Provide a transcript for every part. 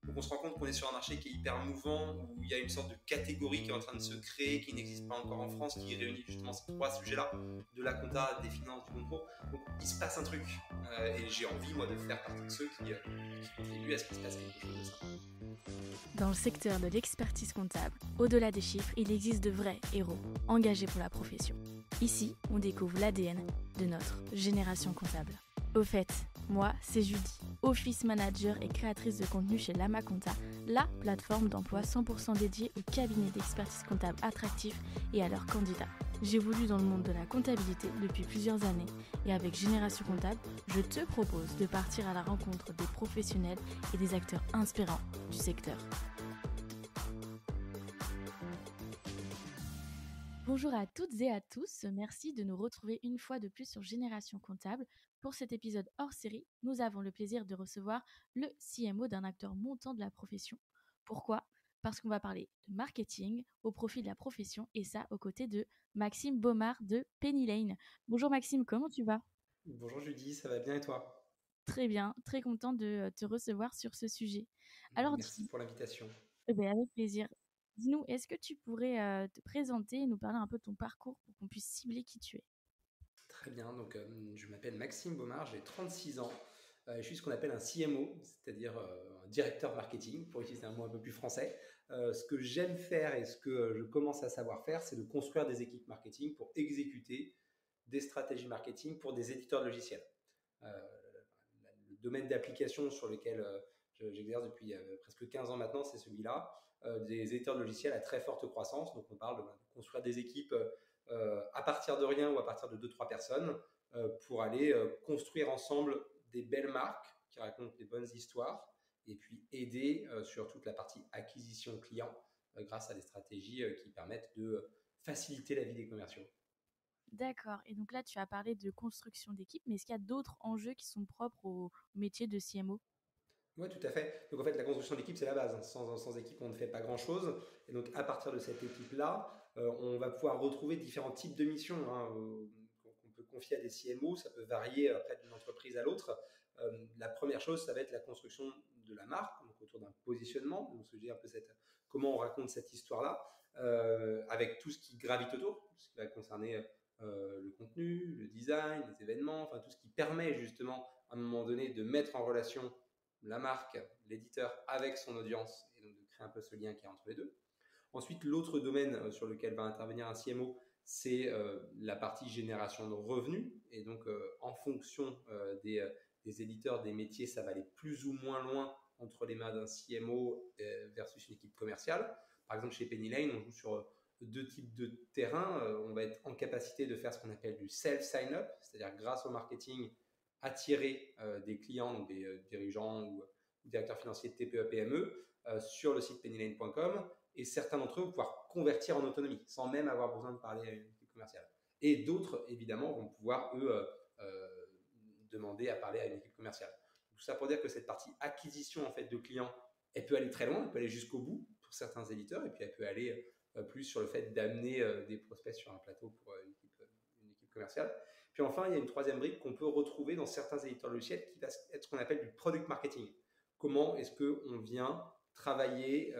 Donc on se rend compte qu'on est sur un marché qui est hyper mouvant, où il y a une sorte de catégorie qui est en train de se créer, qui n'existe pas encore en France, qui réunit justement ces trois sujets-là, de la compta, des finances, du contrôle. Donc il se passe un truc. Et j'ai envie, moi, de faire partie de ceux qui contribuent à ce qu'il se passe quelque chose de ça. Dans le secteur de l'expertise comptable, au-delà des chiffres, il existe de vrais héros, engagés pour la profession. Ici, on découvre l'ADN de notre génération comptable. Au fait, moi, c'est Judy, Office Manager et créatrice de contenu chez Lama Compta, la plateforme d'emploi 100% dédiée aux cabinets d'expertise comptable attractifs et à leurs candidats. J'évolue dans le monde de la comptabilité depuis plusieurs années et avec Génération Comptable, je te propose de partir à la rencontre des professionnels et des acteurs inspirants du secteur. Bonjour à toutes et à tous, merci de nous retrouver une fois de plus sur Génération Comptable. Pour cet épisode hors série, nous avons le plaisir de recevoir le CMO d'un acteur montant de la profession. Pourquoi ? Parce qu'on va parler de marketing au profit de la profession et ça aux côtés de Maxime Baumard de Penny Lane. Bonjour Maxime, comment tu vas ? Bonjour Judy, ça va bien et toi ? Très bien, très contente de te recevoir sur ce sujet. Alors Merci pour l'invitation. avec plaisir. Dis-nous, est-ce que tu pourrais te présenter et nous parler un peu de ton parcours pour qu'on puisse cibler qui tu es ? Très bien, donc je m'appelle Maxime Baumard, j'ai 36 ans. Je suis ce qu'on appelle un CMO, c'est-à-dire un directeur marketing, pour utiliser un mot un peu plus français. Ce que j'aime faire et ce que je commence à savoir faire, c'est de construire des équipes marketing pour exécuter des stratégies marketing pour des éditeurs de logiciels. Le domaine d'application sur lequel j'exerce depuis presque 15 ans maintenant, c'est celui-là, des éditeurs de logiciels à très forte croissance. Donc on parle de construire des équipes à partir de rien ou à partir de 2-3 personnes pour aller construire ensemble des belles marques qui racontent des bonnes histoires et puis aider sur toute la partie acquisition client grâce à des stratégies qui permettent de faciliter la vie des commerciaux. D'accord. Et donc là, tu as parlé de construction d'équipe, mais est-ce qu'il y a d'autres enjeux qui sont propres au métier de CMO ? Oui, tout à fait. Donc en fait, la construction d'équipe, c'est la base. Sans équipe, on ne fait pas grand-chose. Et donc à partir de cette équipe-là, on va pouvoir retrouver différents types de missions qu'on peut confier à des CMO. Ça peut varier après d'une entreprise à l'autre. La première chose, ça va être la construction de la marque, donc autour d'un positionnement. Donc je dis un peu comment on raconte cette histoire-là, avec tout ce qui gravite autour, ce qui va concerner le contenu, le design, les événements, enfin tout ce qui permet justement à un moment donné de mettre en relation la marque, l'éditeur avec son audience et donc de créer un peu ce lien qui est entre les deux. Ensuite, l'autre domaine sur lequel va intervenir un CMO, c'est la partie génération de revenus. Et donc, en fonction des éditeurs, des métiers, ça va aller plus ou moins loin entre les mains d'un CMO versus une équipe commerciale. Par exemple, chez Penny Lane, on joue sur deux types de terrains. On va être en capacité de faire ce qu'on appelle du self-sign-up, c'est-à-dire grâce au marketing, attirer des clients, donc des dirigeants ou directeurs financiers de TPE-PME sur le site pennylane.com et certains d'entre eux vont pouvoir convertir en autonomie sans même avoir besoin de parler à une équipe commerciale. Et d'autres, évidemment, vont pouvoir, eux, demander à parler à une équipe commerciale. Tout ça pour dire que cette partie acquisition en fait, de clients, elle peut aller très loin, elle peut aller jusqu'au bout pour certains éditeurs et puis elle peut aller plus sur le fait d'amener des prospects sur un plateau pour une équipe commerciale. Puis enfin, il y a une troisième brique qu'on peut retrouver dans certains éditeurs de logiciels qui va être ce qu'on appelle du product marketing. Comment est-ce qu'on vient travailler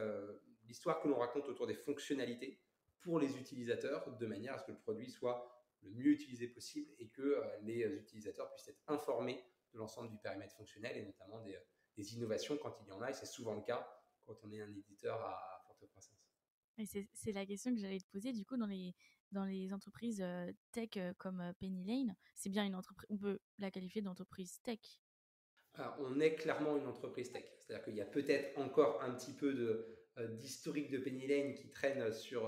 l'histoire que l'on raconte autour des fonctionnalités pour les utilisateurs de manière à ce que le produit soit le mieux utilisé possible et que les utilisateurs puissent être informés de l'ensemble du périmètre fonctionnel et notamment des innovations quand il y en a, et c'est souvent le cas quand on est un éditeur à forte croissance. Et c'est la question que j'allais te poser. Du coup, dans les entreprises tech comme Penny Lane, c'est bien une entreprise, on peut la qualifier d'entreprise tech. Alors, on est clairement une entreprise tech. C'est-à-dire qu'il y a peut-être encore un petit peu d'historique de Penny Lane qui traîne sur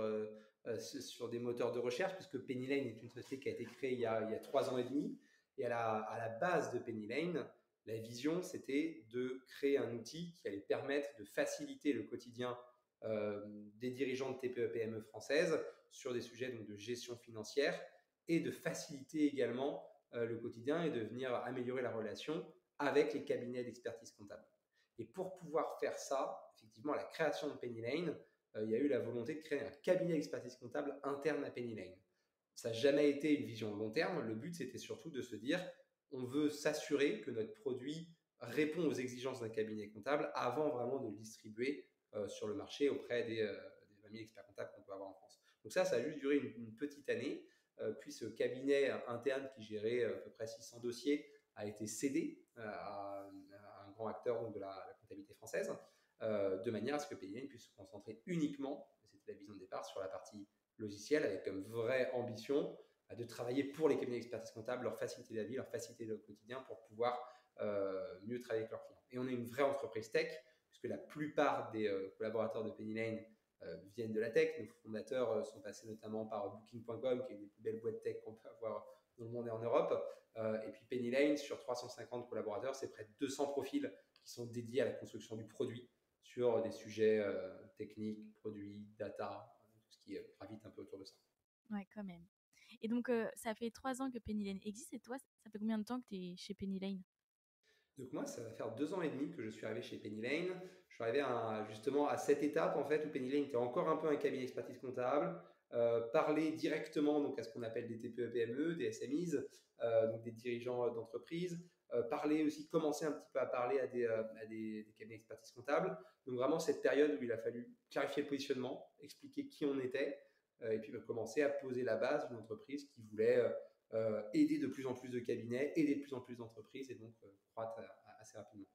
des moteurs de recherche, puisque Penny Lane est une société qui a été créée il y a 3 ans et demi. Et à la base de Penny Lane, la vision, c'était de créer un outil qui allait permettre de faciliter le quotidien des dirigeants de TPE-PME françaises sur des sujets donc, de gestion financière et de faciliter également le quotidien et de venir améliorer la relation avec les cabinets d'expertise comptable. Et pour pouvoir faire ça, effectivement, à la création de Penny Lane, il y a eu la volonté de créer un cabinet d'expertise comptable interne à Penny Lane. Ça n'a jamais été une vision long terme. Le but, c'était surtout de se dire, on veut s'assurer que notre produit répond aux exigences d'un cabinet comptable avant vraiment de le distribuer sur le marché auprès des 20 000 experts comptables qu'on peut avoir en France. Donc ça a juste duré une petite année. Puis ce cabinet interne qui gérait à peu près 600 dossiers a été cédé à un grand acteur donc, de la comptabilité française, de manière à ce que Penny Lane puisse se concentrer uniquement, c'était la vision de départ, sur la partie logicielle, avec comme vraie ambition de travailler pour les cabinets d'expertise comptable, leur faciliter la vie, leur faciliter le quotidien pour pouvoir mieux travailler avec leurs clients. Et on est une vraie entreprise tech, puisque la plupart des collaborateurs de Penny Lane viennent de la tech. Nos fondateurs sont passés notamment par Booking.com, qui est une des plus belles boîtes tech qu'on peut avoir dans le monde et en Europe. Et puis Penny Lane, sur 350 collaborateurs, c'est près de 200 profils qui sont dédiés à la construction du produit sur des sujets techniques, produits, data, tout ce qui gravite un peu autour de ça. Ouais, quand même. Et donc, ça fait 3 ans que Penny Lane existe. Et toi, ça fait combien de temps que tu es chez Penny Lane? Donc moi, ça va faire 2 ans et demi que je suis arrivé chez Penny Lane. Je suis arrivé justement à cette étape en fait où Penny Lane était encore un peu un cabinet d'expertise comptable, parler directement donc à ce qu'on appelle des TPE-PME, des SMEs, donc des dirigeants d'entreprise, commencer un petit peu à parler à des cabinets d'expertise comptable. Donc vraiment cette période où il a fallu clarifier le positionnement, expliquer qui on était, et puis commencer à poser la base d'une entreprise qui voulait aider de plus en plus de cabinets, aider de plus en plus d'entreprises et donc croître assez rapidement.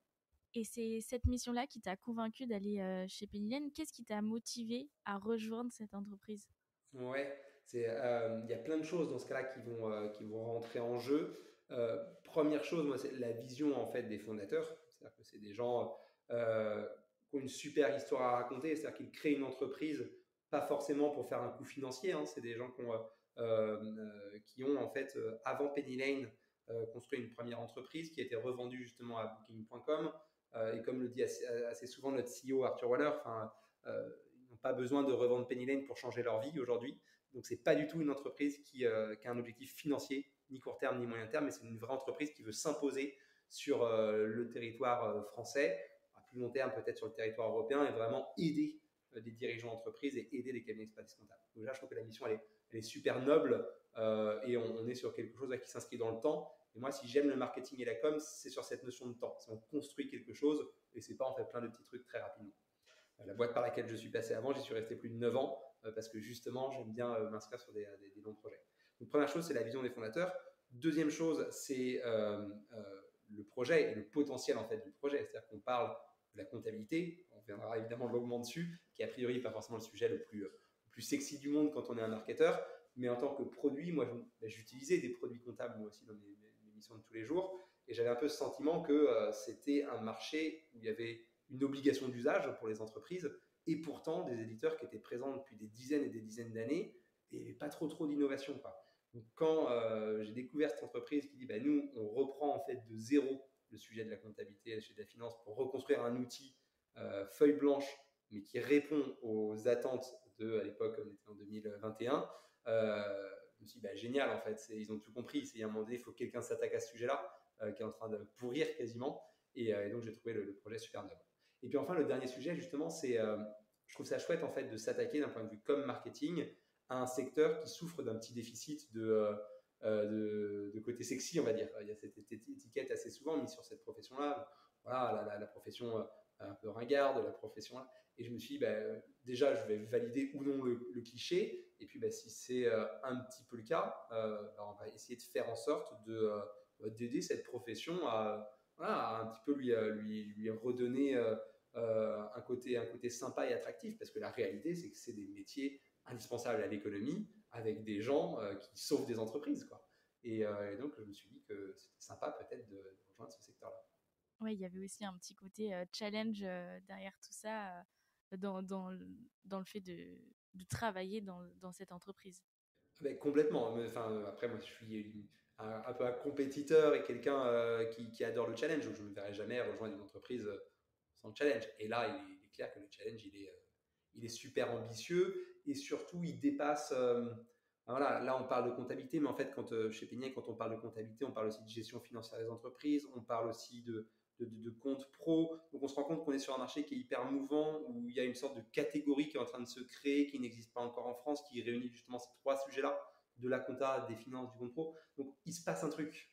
Et c'est cette mission-là qui t'a convaincu d'aller chez Penny Lane. Qu'est-ce qui t'a motivé à rejoindre cette entreprise? Ouais, il y a plein de choses dans ce cas-là qui vont rentrer en jeu. Première chose, moi, c'est la vision en fait des fondateurs. C'est-à-dire que c'est des gens qui ont une super histoire à raconter. C'est-à-dire qu'ils créent une entreprise, pas forcément pour faire un coup financier. Hein. C'est des gens qui ont en fait, avant Penny Lane, construit une première entreprise qui a été revendue justement à Booking.com. Et comme le dit assez souvent notre CEO Arthur Waller, ils n'ont pas besoin de revendre Penny Lane pour changer leur vie aujourd'hui. Donc, ce n'est pas du tout une entreprise qui a un objectif financier, ni court terme, ni moyen terme, mais c'est une vraie entreprise qui veut s'imposer sur le territoire français, à plus long terme peut-être sur le territoire européen, et vraiment aider des dirigeants d'entreprise et aider les cabinets d'expertise comptable. Donc là, je trouve que la mission, elle est super noble et on est sur quelque chose qui s'inscrit dans le temps. Et moi, si j'aime le marketing et la com, c'est sur cette notion de temps. C'est on construit quelque chose et c'est pas en fait plein de petits trucs très rapidement. La boîte par laquelle je suis passé avant, j'y suis resté plus de 9 ans parce que justement, j'aime bien m'inscrire sur des longs projets. Donc, première chose, c'est la vision des fondateurs. Deuxième chose, c'est le projet et le potentiel en fait du projet. C'est-à-dire qu'on parle de la comptabilité, on viendra évidemment longuement dessus, qui a priori pas forcément le sujet le plus sexy du monde quand on est un marketeur, mais en tant que produit, moi, j'utilisais des produits comptables moi aussi dans mes missions de tous les jours, et j'avais un peu ce sentiment que c'était un marché où il y avait une obligation d'usage pour les entreprises et pourtant des éditeurs qui étaient présents depuis des dizaines et des dizaines d'années et pas trop d'innovation. Donc quand j'ai découvert cette entreprise qui dit nous, on reprend en fait de zéro le sujet de la comptabilité, le sujet de la finance pour reconstruire un outil feuille blanche, mais qui répond aux attentes à l'époque, on était en 2021, je me suis dit, génial en fait, ils ont tout compris. Il y a un moment donné, il faut que quelqu'un s'attaque à ce sujet-là, qui est en train de pourrir quasiment. Et donc, j'ai trouvé le projet super noble. Et puis enfin, le dernier sujet, justement, je trouve ça chouette en fait de s'attaquer d'un point de vue comme marketing à un secteur qui souffre d'un petit déficit de côté sexy, on va dire. Il y a cette étiquette assez souvent mise sur cette profession-là. Voilà, la profession un peu ringarde, la profession-là. Et je me suis dit, déjà, je vais valider ou non le cliché. Et puis, si c'est un petit peu le cas, on va essayer de faire en sorte d'aider cette profession à un petit peu lui redonner un côté sympa et attractif. Parce que la réalité, c'est que c'est des métiers indispensables à l'économie avec des gens qui sauvent des entreprises, quoi. Et donc, je me suis dit que c'était sympa peut-être de rejoindre ce secteur-là. Oui, il y avait aussi un petit côté challenge derrière tout ça, dans le fait de travailler dans cette entreprise. Complètement. Enfin, après, moi, je suis un peu un compétiteur et quelqu'un qui adore le challenge. Donc, je ne me verrai jamais rejoindre une entreprise sans challenge. Et là, il est clair que le challenge, il est super ambitieux et surtout, il dépasse. Voilà, là, on parle de comptabilité, mais en fait, chez Peignet, quand on parle de comptabilité, on parle aussi de gestion financière des entreprises, on parle aussi de compte pro. Donc, on se rend compte qu'on est sur un marché qui est hyper mouvant, où il y a une sorte de catégorie qui est en train de se créer, qui n'existe pas encore en France, qui réunit justement ces trois sujets-là, de la compta, des finances, du compte pro. Donc, il se passe un truc.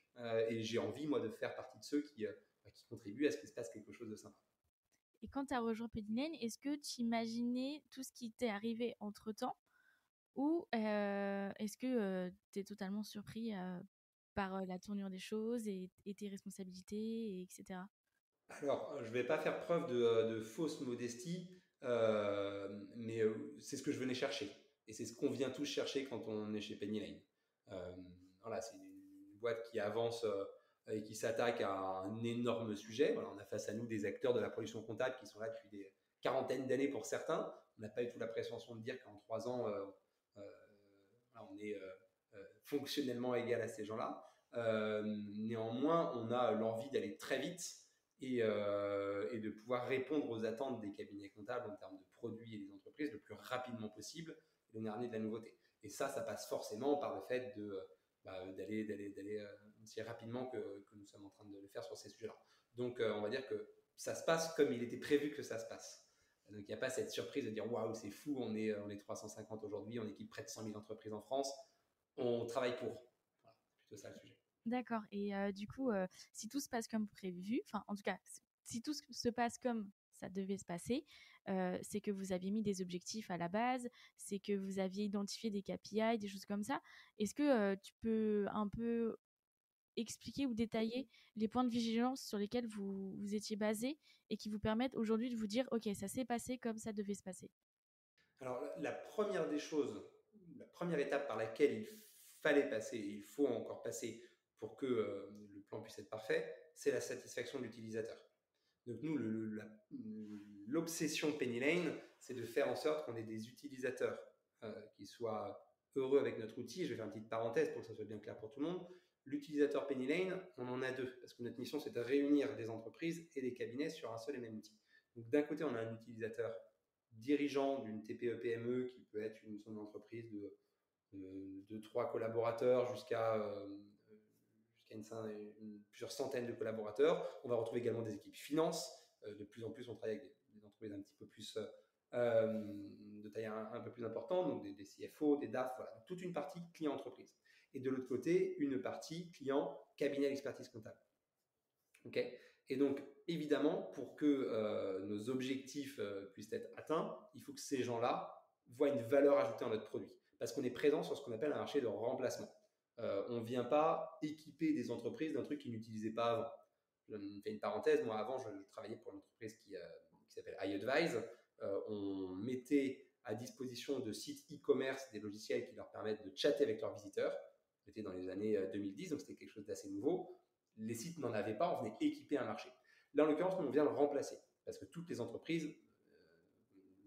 Et j'ai envie, moi, de faire partie de ceux qui qui contribuent à ce qu'il se passe quelque chose de sympa. Et quand tu as rejoint Penny Lane, est-ce que tu imaginais tout ce qui t'est arrivé entre-temps ou est-ce que tu es totalement surpris par la tournure des choses et tes responsabilités, etc. Alors, je ne vais pas faire preuve de fausse modestie, mais c'est ce que je venais chercher. Et c'est ce qu'on vient tous chercher quand on est chez Penny Lane. Voilà, c'est une boîte qui avance et qui s'attaque à un énorme sujet. Voilà, on a face à nous des acteurs de la production comptable qui sont là depuis des quarantaines d'années pour certains. On n'a pas du tout la prétention de dire qu'en 3 ans, voilà, on est fonctionnellement égal à ces gens-là. Néanmoins, on a l'envie d'aller très vite et de pouvoir répondre aux attentes des cabinets comptables en termes de produits et des entreprises le plus rapidement possible et donner amener de la nouveauté. Et ça passe forcément par le fait d'aller aussi rapidement que nous sommes en train de le faire sur ces sujets-là. Donc, on va dire que ça se passe comme il était prévu que ça se passe. Donc, il n'y a pas cette surprise de dire waouh, c'est fou, on est 350 aujourd'hui, on équipe près de 100 000 entreprises en France, on travaille pour. Voilà, c'est plutôt ça le sujet. D'accord. Et du coup, si tout se passe comme prévu, enfin, en tout cas, si tout se passe comme ça devait se passer, c'est que vous aviez mis des objectifs à la base, c'est que vous aviez identifié des KPI, des choses comme ça. Est-ce que tu peux un peu expliquer ou détailler les points de vigilance sur lesquels vous étiez basé et qui vous permettent aujourd'hui de vous dire, OK, ça s'est passé comme ça devait se passer? Alors, la première des choses, la première étape par laquelle il fallait passer, et il faut encore passer pour que le plan puisse être parfait, c'est la satisfaction de l'utilisateur. Donc nous, l'obsession Penny Lane, c'est de faire en sorte qu'on ait des utilisateurs qui soient heureux avec notre outil. Je vais faire une petite parenthèse pour que ça soit bien clair pour tout le monde. L'utilisateur Penny Lane, on en a deux, parce que notre mission, c'est de réunir des entreprises et des cabinets sur un seul et même outil. Donc d'un côté, on a un utilisateur dirigeant d'une TPE-PME qui peut être une entreprise de 3 collaborateurs jusqu'à plusieurs centaines de collaborateurs. On va retrouver également des équipes finance. De plus en plus, on travaille avec des entreprises un petit peu plus de taille un peu plus importante, donc des CFO, des DAF, voilà. Donc, toute une partie client-entreprise. Et de l'autre côté, une partie client cabinet d'expertise comptable. Okay, et donc, évidemment, pour que nos objectifs puissent être atteints, il faut que ces gens-là voient une valeur ajoutée en notre produit. Parce qu'on est présent sur ce qu'on appelle un marché de remplacement. On ne vient pas équiper des entreprises d'un truc qu'ils n'utilisaient pas avant. Je fais une parenthèse. Moi, avant, je travaillais pour une entreprise qui s'appelle iAdvise. On mettait à disposition de sites e-commerce des logiciels qui leur permettent de chatter avec leurs visiteurs. C'était dans les années 2010, donc c'était quelque chose d'assez nouveau. Les sites n'en avaient pas, on venait équiper un marché. Là, en l'occurrence, nous, on vient le remplacer parce que toutes les entreprises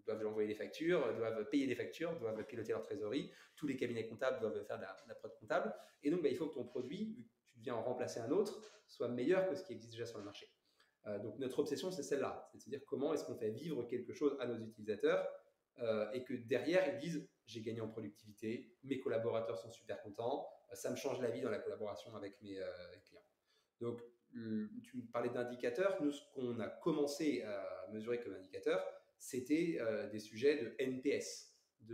doivent envoyer des factures, doivent payer des factures, doivent piloter leur trésorerie. Tous les cabinets comptables doivent faire de la prod comptable. Et donc, il faut que ton produit, vu que tu viens en remplacer un autre, soit meilleur que ce qui existe déjà sur le marché. Donc, notre obsession, c'est celle-là. C'est de se dire comment est-ce qu'on fait vivre quelque chose à nos utilisateurs et que derrière, ils disent j'ai gagné en productivité, mes collaborateurs sont super contents, ça me change la vie dans la collaboration avec mes clients. Donc, tu me parlais d'indicateurs. Nous, ce qu'on a commencé à mesurer comme indicateur, c'était des sujets de NPS, en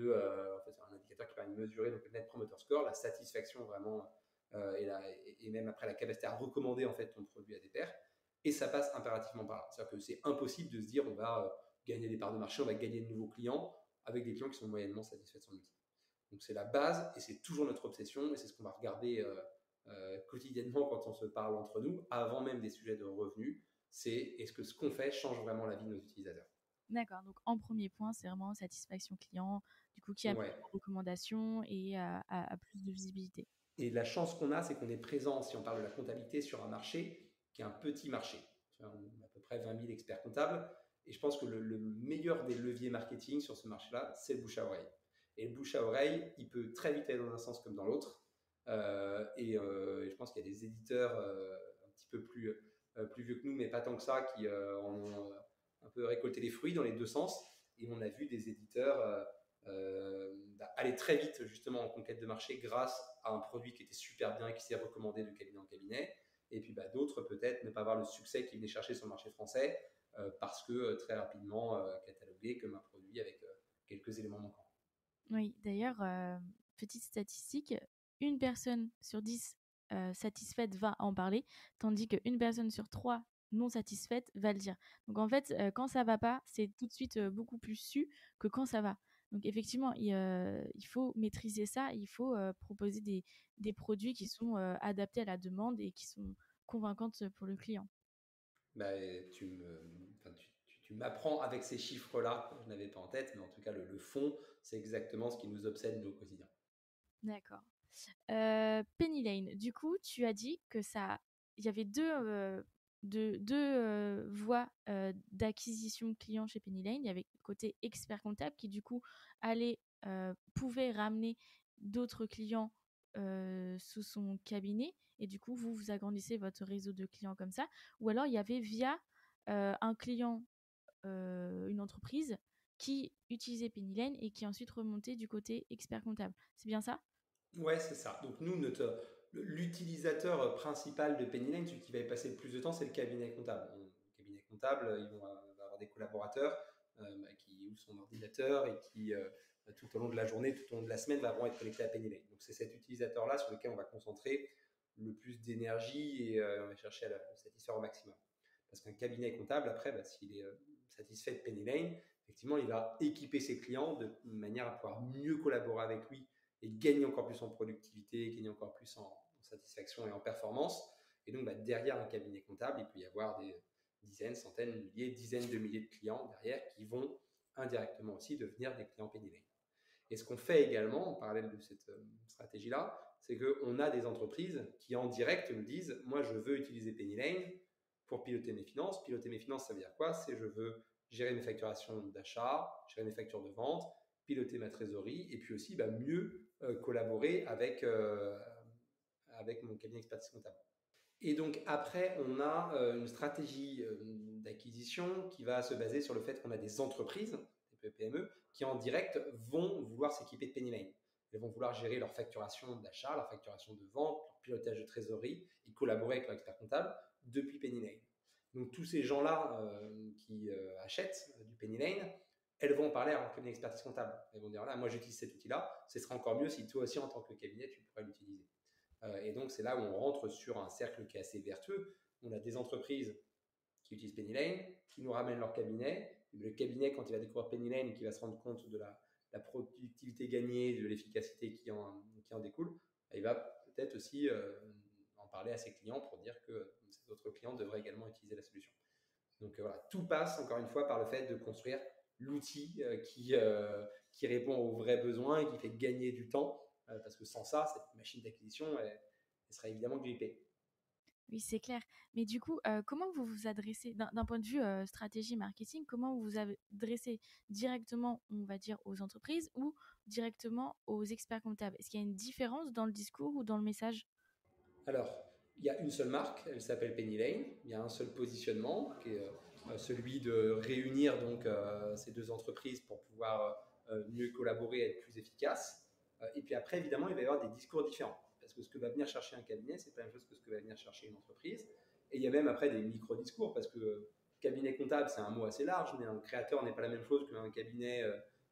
fait, un indicateur qui permet de mesurer donc, le Net Promoter Score, la satisfaction vraiment, et même après la capacité à recommander en fait ton produit à des pairs. Et ça passe impérativement par là. C'est-à-dire que c'est impossible de se dire on va gagner des parts de marché, on va gagner de nouveaux clients avec des clients qui sont moyennement satisfaits de son outil. Donc c'est la base et c'est toujours notre obsession et c'est ce qu'on va regarder quotidiennement quand on se parle entre nous, avant même des sujets de revenus, c'est est-ce que ce qu'on fait change vraiment la vie de nos utilisateurs. D'accord, donc en premier point, c'est vraiment satisfaction client, du coup qui a plus Ouais. de recommandations et a plus de visibilité. Et la chance qu'on a, c'est qu'on est présent, si on parle de la comptabilité, sur un marché qui est un petit marché. On a à peu près 20 000 experts comptables. Et je pense que le meilleur des leviers marketing sur ce marché-là, c'est le bouche à oreille. Et le bouche à oreille, il peut très vite aller dans un sens comme dans l'autre. Et je pense qu'il y a des éditeurs un petit peu plus vieux que nous, mais pas tant que ça, qui en ont un peu récolté les fruits dans les deux sens. Et on a vu des éditeurs aller très vite justement en conquête de marché grâce à un produit qui était super bien et qui s'est recommandé de cabinet en cabinet. Et puis d'autres peut-être ne pas avoir le succès qu'ils venaient chercher sur le marché français parce que très rapidement catalogué comme un produit avec quelques éléments manquants. Oui, d'ailleurs, petite statistique, une personne sur 10 satisfaite va en parler, tandis qu'une personne sur 3 non satisfaite va le dire. Donc en fait, quand ça va pas, c'est tout de suite beaucoup plus su que quand ça va. Donc effectivement, il faut maîtriser ça, il faut proposer des produits qui sont adaptés à la demande et qui sont convaincantes pour le client. Bah, tu m'apprends avec ces chiffres-là, je n'avais pas en tête, mais en tout cas, le fond, c'est exactement ce qui nous obsède nous, au quotidien. D'accord. Penny Lane, du coup, tu as dit que il y avait deux voies d'acquisition client chez Penny Lane. Il y avait le côté expert comptable qui, du coup, pouvait ramener d'autres clients sous son cabinet. Et du coup, vous agrandissez votre réseau de clients comme ça. Ou alors, il y avait via un client, une entreprise qui utilisait Penny Lane et qui ensuite remontait du côté expert comptable. C'est bien ça? Ouais, c'est ça. Donc nous, l'utilisateur principal de Pennyline, celui qui va y passer le plus de temps, c'est le cabinet comptable. Le cabinet comptable, ils vont avoir des collaborateurs qui ouvrent son ordinateur et qui, tout au long de la journée, tout au long de la semaine, vont être connectés à Pennyline. Donc c'est cet utilisateur-là sur lequel on va concentrer le plus d'énergie et on va chercher à le satisfaire au maximum. Parce qu'un cabinet comptable, après, s'il est satisfait de Pennyline, effectivement, il va équiper ses clients de manière à pouvoir mieux collaborer avec lui et gagner encore plus en productivité, gagner encore plus en satisfaction et en performance. Et donc, derrière un cabinet comptable, il peut y avoir des dizaines, centaines, milliers, dizaines de milliers de clients derrière qui vont indirectement aussi devenir des clients Penny Lane. Et ce qu'on fait également, en parallèle de cette stratégie-là, c'est qu'on a des entreprises qui en direct nous disent « Moi, je veux utiliser Penny Lane pour piloter mes finances. » Piloter mes finances, ça veut dire quoi? C'est je veux gérer mes facturations d'achat, gérer mes factures de vente, piloter ma trésorerie et puis aussi mieux collaborer avec mon cabinet d'expertise comptable. Et donc après, on a une stratégie d'acquisition qui va se baser sur le fait qu'on a des entreprises, des PME, qui en direct vont vouloir s'équiper de Penny Lane. Elles vont vouloir gérer leur facturation d'achat, leur facturation de vente, leur pilotage de trésorerie et collaborer avec leur expert comptable depuis Penny Lane. Donc tous ces gens-là qui achètent du Penny Lane, elles vont parler à leur cabinet d'expertise comptable. Elles vont dire là, moi j'utilise cet outil-là, ce sera encore mieux si toi aussi en tant que cabinet tu pourrais l'utiliser. Et donc c'est là où on rentre sur un cercle qui est assez vertueux. On a des entreprises qui utilisent Penny Lane, qui nous ramènent leur cabinet. Le cabinet, quand il va découvrir Penny Lane, qui va se rendre compte de la productivité gagnée, de l'efficacité qui en découle, il va peut-être aussi en parler à ses clients pour dire que ces autres clients devraient également utiliser la solution. Donc voilà, tout passe encore une fois par le fait de construire l'outil qui répond aux vrais besoins et qui fait gagner du temps, parce que sans ça, cette machine d'acquisition, elle serait évidemment grippée. Oui, c'est clair. Mais du coup, comment vous vous adressez, d'un point de vue stratégie marketing, comment vous vous adressez directement, on va dire, aux entreprises ou directement aux experts comptables? Est-ce qu'il y a une différence dans le discours ou dans le message? Alors, il y a une seule marque, elle s'appelle Penny Lane. Il y a un seul positionnement qui est celui de réunir donc ces deux entreprises pour pouvoir mieux collaborer et être plus efficaces. Et puis après, évidemment, il va y avoir des discours différents. Parce que ce que va venir chercher un cabinet, c'est pas la même chose que ce que va venir chercher une entreprise. Et il y a même après des micro-discours, parce que cabinet comptable, c'est un mot assez large, mais un créateur n'est pas la même chose qu'un cabinet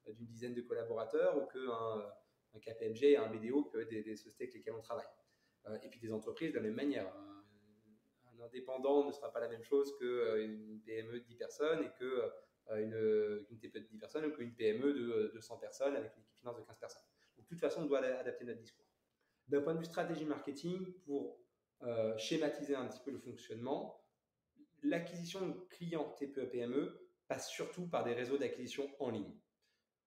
d'une dizaine de collaborateurs ou qu'un KPMG, un BDO, que des sociétés avec lesquelles on travaille. Et puis des entreprises de la même manière. Un indépendant ne sera pas la même chose qu'une PME de 10 personnes et qu'une TPE de 10 personnes ou qu'une PME de 100 personnes avec une équipe finance de 15 personnes. Donc, de toute façon, on doit adapter notre discours. D'un point de vue stratégie marketing, pour schématiser un petit peu le fonctionnement, l'acquisition de clients TPE-PME passe surtout par des réseaux d'acquisition en ligne.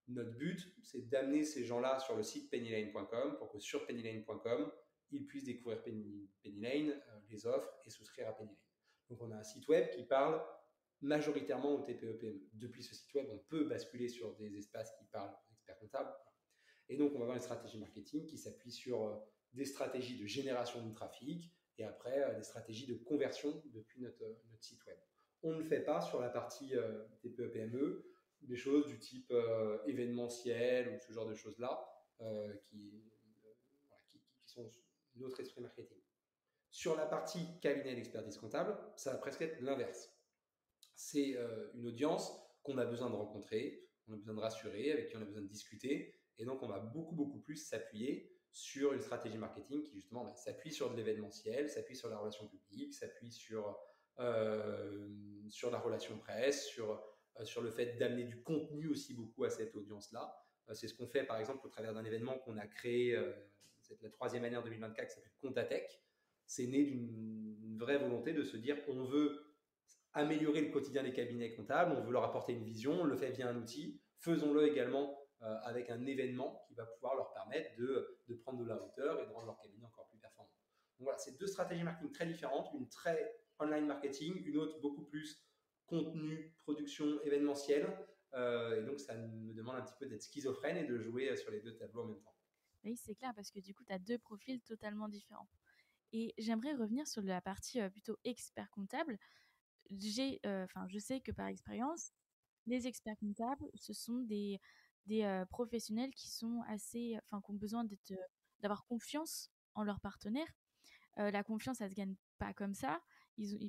Notre but, c'est d'amener ces gens-là sur le site pennylane.com pour que sur pennylane.com, ils puissent découvrir Penny Lane, les offres et souscrire à Penny Lane. Donc on a un site web qui parle majoritairement aux TPE-PME. Depuis ce site web, on peut basculer sur des espaces qui parlent aux experts comptables. Et donc on va avoir une stratégie marketing qui s'appuie sur des stratégies de génération de trafic et après des stratégies de conversion depuis notre site web. On ne le fait pas sur la partie TPE-PME, des choses du type événementiel ou ce genre de choses-là qui sont notre esprit marketing. Sur la partie cabinet d'expertise comptable, ça va presque être l'inverse. C'est une audience qu'on a besoin de rencontrer, on a besoin de rassurer, avec qui on a besoin de discuter. Et donc, on va beaucoup plus s'appuyer sur une stratégie marketing qui, justement, s'appuie sur de l'événementiel, s'appuie sur la relation publique, s'appuie sur sur la relation presse, sur le fait d'amener du contenu aussi beaucoup à cette audience-là. C'est ce qu'on fait par exemple au travers d'un événement qu'on a créé, c'est la 3e année en 2024 qui s'appelle Contatech. C'est né d'une vraie volonté de se dire on veut améliorer le quotidien des cabinets comptables, on veut leur apporter une vision, on le fait via un outil, faisons-le également avec un événement qui va pouvoir leur permettre de prendre de la hauteur et de rendre leur cabinet encore plus performant. Donc voilà, c'est 2 stratégies marketing très différentes, une très online marketing, une autre beaucoup plus contenu, production, événementiel. Et donc ça me demande un petit peu d'être schizophrène et de jouer sur les 2 tableaux en même temps. Oui, c'est clair, parce que du coup, tu as 2 profils totalement différents. Et j'aimerais revenir sur la partie plutôt expert comptable. Je sais que par expérience, les experts comptables, ce sont des professionnels qui sont assez, qui ont besoin d'avoir confiance en leurs partenaires. La confiance, ça se gagne pas comme ça.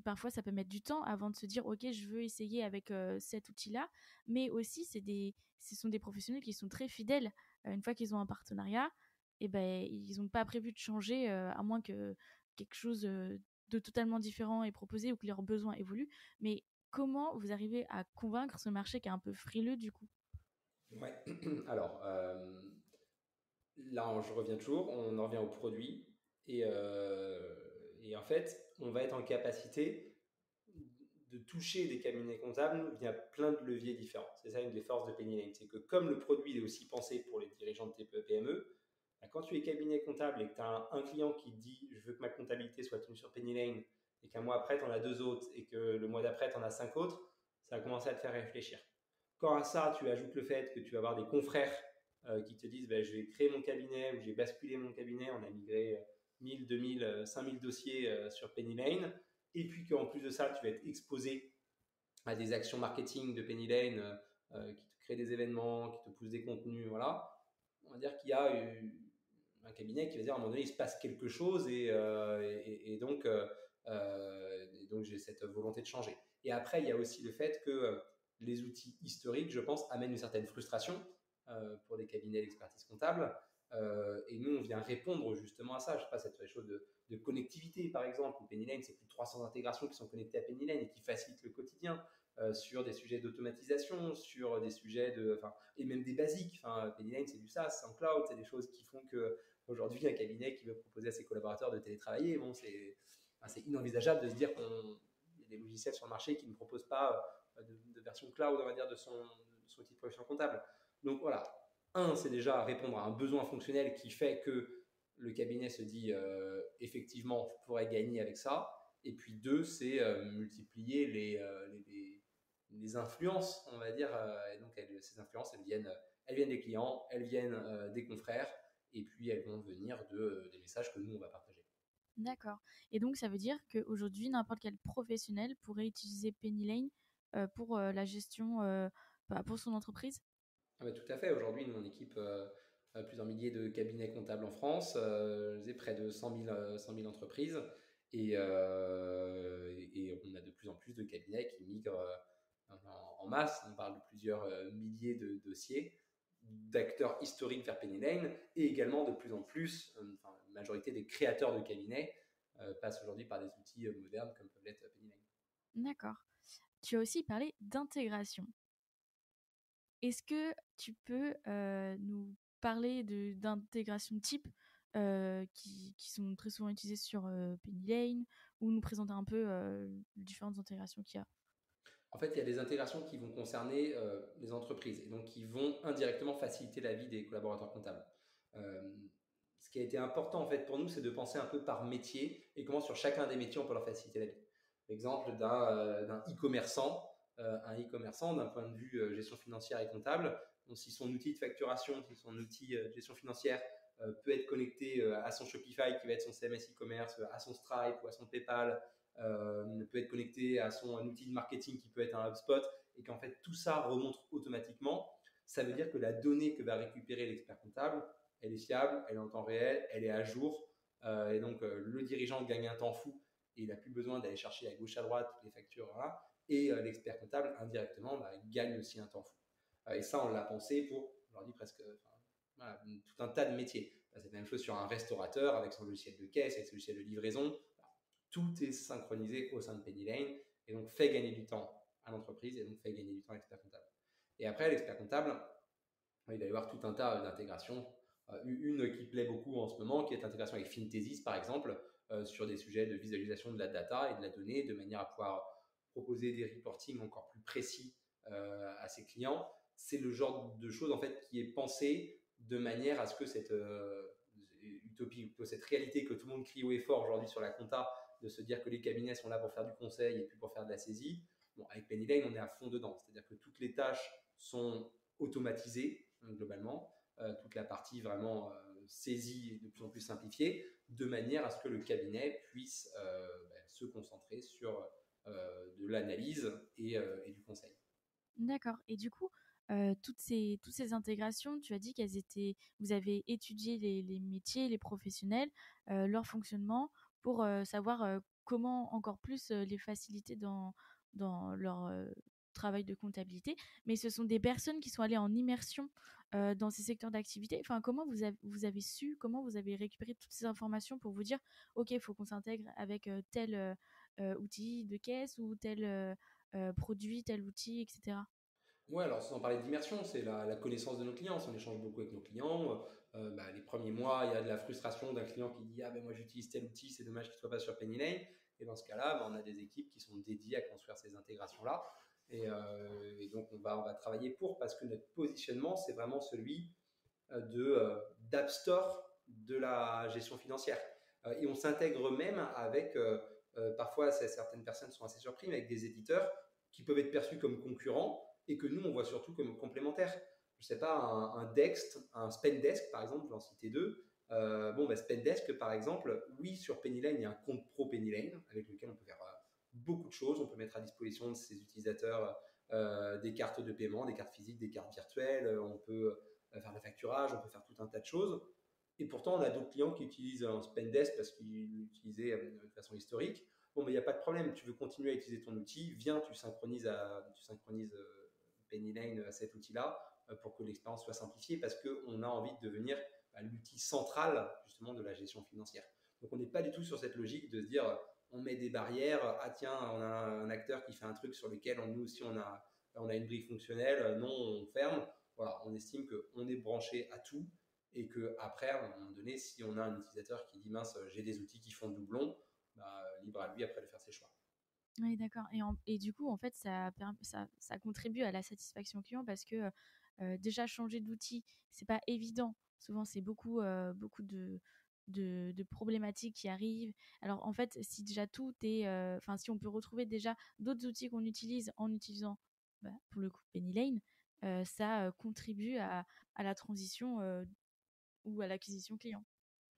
Parfois, ça peut mettre du temps avant de se dire, ok, je veux essayer avec cet outil-là. Mais aussi, ce sont des professionnels qui sont très fidèles. Une fois qu'ils ont un partenariat, et ben, ils n'ont pas prévu de changer, à moins que quelque chose de totalement différent est proposé ou que leurs besoins évoluent. Mais comment vous arrivez à convaincre ce marché qui est un peu frileux du coup? Ouais. Alors, là, je reviens toujours, on en revient au produit. Et en fait, on va être en capacité de toucher des cabinets comptables via plein de leviers différents. C'est ça une des forces de Penny Lane. C'est que comme le produit est aussi pensé pour les dirigeants de TPE-PME, quand tu es cabinet comptable et que tu as un client qui te dit je veux que ma comptabilité soit tenue sur Penny Lane et qu'un mois après tu en as 2 autres et que le mois d'après tu en as 5 autres, ça va commencer à te faire réfléchir. Quand à ça tu ajoutes le fait que tu vas avoir des confrères qui te disent je vais créer mon cabinet ou j'ai basculé mon cabinet, on a migré 1000, 2000, 5000 dossiers sur Penny Lane, et puis qu'en plus de ça tu vas être exposé à des actions marketing de Penny Lane qui te créent des événements, qui te poussent des contenus, voilà. On va dire qu'il y a un cabinet qui va dire à un moment donné il se passe quelque chose et donc j'ai cette volonté de changer. Et après il y a aussi le fait que les outils historiques, je pense, amènent une certaine frustration pour des cabinets d'expertise comptable. Et nous, on vient répondre justement à ça. Je ne sais pas, cette chose de connectivité, par exemple. Penny Lane, c'est plus de 300 intégrations qui sont connectées à Penny Lane et qui facilitent le quotidien sur des sujets d'automatisation, sur des sujets et même des basiques. Penny Lane, c'est du SaaS, c'est en cloud, c'est des choses qui font qu'aujourd'hui, un cabinet qui veut proposer à ses collaborateurs de télétravailler, c'est inenvisageable de se dire qu'il y a des logiciels sur le marché qui ne proposent pas de version cloud, on va dire, de son outil de production comptable. Donc voilà, c'est déjà répondre à un besoin fonctionnel qui fait que le cabinet se dit effectivement, je pourrais gagner avec ça. Et puis 2, c'est multiplier les influences, on va dire. Et donc ces influences, elles viennent des clients, elles viennent des confrères, et puis elles vont venir des messages que nous, on va partager. D'accord. Et donc, ça veut dire qu'aujourd'hui, n'importe quel professionnel pourrait utiliser Penny Lane pour la gestion, pour son entreprise? Tout à fait. Aujourd'hui, nous, on équipe plusieurs milliers de cabinets comptables en France, près de 100 000 entreprises. Et on a de plus en plus de cabinets qui migrent en masse. On parle de plusieurs milliers de dossiers d'acteurs historiques vers Penny Lane, et également de plus en plus, la majorité des créateurs de cabinets passent aujourd'hui par des outils modernes comme peuvent l'être Penny Lane. D'accord. Tu as aussi parlé d'intégration. Est-ce que tu peux nous parler d'intégration type qui sont très souvent utilisées sur Penny Lane, ou nous présenter un peu les différentes intégrations qu'il y a? En fait, il y a des intégrations qui vont concerner les entreprises et donc qui vont indirectement faciliter la vie des collaborateurs comptables. Ce qui a été important en fait pour nous, c'est de penser un peu par métier et comment sur chacun des métiers on peut leur faciliter la vie. L'exemple d'un e-commerçant, d'un point de vue gestion financière et comptable, donc si son outil de facturation, si son outil de gestion financière peut être connecté à son Shopify qui va être son CMS e-commerce, à son Stripe ou à son PayPal, peut être connecté à son outil de marketing qui peut être un HubSpot, et qu'en fait tout ça remonte automatiquement, ça veut dire que la donnée que va récupérer l'expert comptable, elle est fiable, elle est en temps réel, elle est à jour, et donc le dirigeant gagne un temps fou et il n'a plus besoin d'aller chercher à gauche à droite toutes les factures, voilà. Et l'expert comptable indirectement gagne aussi un temps fou. Et ça, on l'a pensé pour, aujourd'hui, presque voilà, tout un tas de métiers. C'est la même chose sur un restaurateur avec son logiciel de caisse, avec son logiciel de livraison. tout est synchronisé au sein de Penny Lane et donc fait gagner du temps à l'entreprise et donc fait gagner du temps à l'expert comptable. Et après, l'expert comptable, il va y avoir tout un tas d'intégrations. Une qui plaît beaucoup en ce moment, qui est l'intégration avec Finthesis, par exemple, sur des sujets de visualisation de la data et de la donnée, de manière à pouvoir proposer des reportings encore plus précis à ses clients. C'est le genre de choses en fait qui est pensé de manière à ce que cette utopie, cette réalité que tout le monde crie haut et fort aujourd'hui sur la compta, de se dire que les cabinets sont là pour faire du conseil et puis pour faire de la saisie. Bon, avec Penny Lane, on est à fond dedans, c'est-à-dire que toutes les tâches sont automatisées globalement, toute la partie vraiment saisie est de plus en plus simplifiée, de manière à ce que le cabinet puisse se concentrer sur de l'analyse et du conseil. D'accord. Et du coup, toutes ces intégrations, tu as dit qu'elles étaient, vous avez étudié les métiers, les professionnels, leur fonctionnement pour savoir comment encore plus les faciliter dans leur travail de comptabilité. Mais ce sont des personnes qui sont allées en immersion dans ces secteurs d'activité. Enfin, comment vous avez su, comment vous avez récupéré toutes ces informations pour vous dire, OK, il faut qu'on s'intègre avec tel outil de caisse ou tel produit, tel outil, etc. Ouais, alors sans parler d'immersion, c'est la connaissance de nos clients. Si on échange beaucoup avec nos clients, les premiers mois, il y a de la frustration d'un client qui dit ah ben moi j'utilise tel outil, c'est dommage qu'il ne soit pas sur Penny Lane. Et dans ce cas-là, on a des équipes qui sont dédiées à construire ces intégrations-là. Et donc on va travailler pour, parce que notre positionnement, c'est vraiment celui d'App Store de la gestion financière. Et on s'intègre même avec, parfois certaines personnes sont assez surprises, avec des éditeurs qui peuvent être perçus comme concurrents et que nous, on voit surtout comme complémentaires. Je ne sais pas, un Dext, un Spendesk, par exemple, je vais en citer deux. Spendesk, par exemple, oui, sur Penny Lane, il y a un compte pro Penny Lane avec lequel on peut faire beaucoup de choses. On peut mettre à disposition de ses utilisateurs des cartes de paiement, des cartes physiques, des cartes virtuelles. On peut faire le facturage, on peut faire tout un tas de choses. Et pourtant, on a d'autres clients qui utilisent un Spendesk parce qu'ils l'utilisaient de façon historique. Bon, mais il n'y a pas de problème. Tu veux continuer à utiliser ton outil, viens, tu synchronises Penny Lane à cet outil-là pour que l'expérience soit simplifiée, parce qu'on a envie de devenir l'outil central justement de la gestion financière. Donc on n'est pas du tout sur cette logique de se dire on met des barrières, ah tiens, on a un acteur qui fait un truc sur lequel nous aussi on a une brique fonctionnelle, non, on ferme. Voilà, on estime qu'on est branché à tout et qu'après, à un moment donné, si on a un utilisateur qui dit mince, j'ai des outils qui font doublon, libre à lui après de faire ses choix. Oui, d'accord. Et du coup, en fait, ça contribue à la satisfaction client parce que déjà, changer d'outil, c'est pas évident. Souvent, c'est beaucoup de problématiques qui arrivent. Alors, en fait, si déjà tout est. Enfin, si on peut retrouver déjà d'autres outils qu'on utilise en utilisant, pour le coup, Penny Lane, ça contribue à la transition ou à l'acquisition client.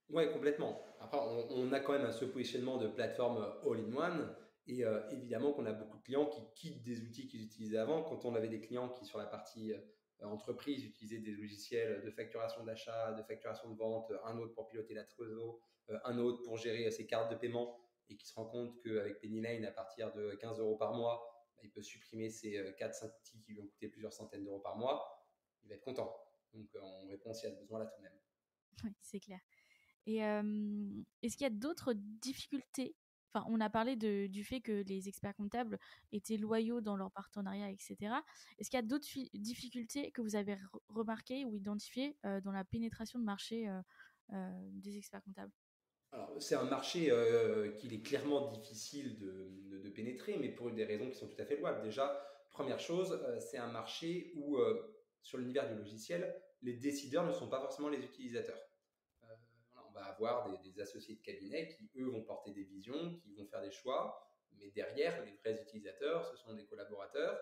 Ouais, complètement. Après, on a quand même ce positionnement de plateforme all-in-one. Et évidemment qu'on a beaucoup de clients qui quittent des outils qu'ils utilisaient avant. Quand on avait des clients qui, sur la partie entreprise, utilisaient des logiciels de facturation d'achat, de facturation de vente, un autre pour piloter la trésor, un autre pour gérer ses cartes de paiement, et qui se rend compte qu'avec Penny Lane, à partir de 15 euros par mois, il peut supprimer ces 4-5 outils qui lui ont coûté plusieurs centaines d'euros par mois, il va être content. Donc on répond aussi à ce besoin-là tout de même. Oui, c'est clair. Et est-ce qu'il y a d'autres difficultés? Enfin, on a parlé du fait que les experts comptables étaient loyaux dans leur partenariat, etc. Est-ce qu'il y a d'autres difficultés que vous avez remarquées ou identifiées dans la pénétration de marché des experts comptables? Alors, c'est un marché qu'il est clairement difficile de pénétrer, mais pour des raisons qui sont tout à fait louables. Déjà, première chose, c'est un marché où, sur l'univers du logiciel, les décideurs ne sont pas forcément les utilisateurs. Voilà, on va avoir des associés de cabinet qui, eux, vont porter des visions, qui vont faire des choix, mais derrière, les vrais utilisateurs, ce sont des collaborateurs.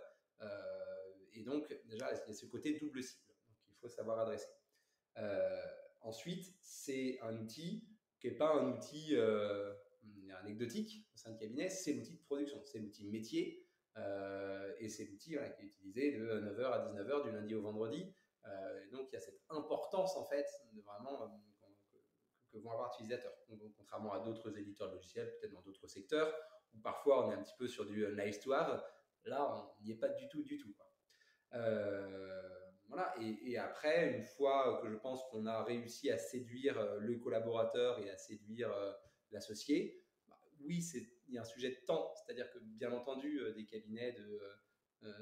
Et donc, déjà, il y a ce côté double cible, donc il faut savoir adresser. Ensuite, c'est un outil qui n'est pas un outil anecdotique au sein de cabinet, c'est l'outil de production, c'est l'outil métier, et c'est l'outil qui est utilisé de 9h à 19h du lundi au vendredi. Et donc, il y a cette importance en fait de vraiment que vont avoir les utilisateurs. Donc, contrairement à d'autres éditeurs de logiciels, peut-être dans d'autres secteurs, où parfois on est un petit peu sur du nice to have, là on n'y est pas du tout, du tout, quoi. Voilà. Et après, une fois que je pense qu'on a réussi à séduire le collaborateur et à séduire l'associé, oui, il y a un sujet de temps, c'est-à-dire que bien entendu, des cabinets de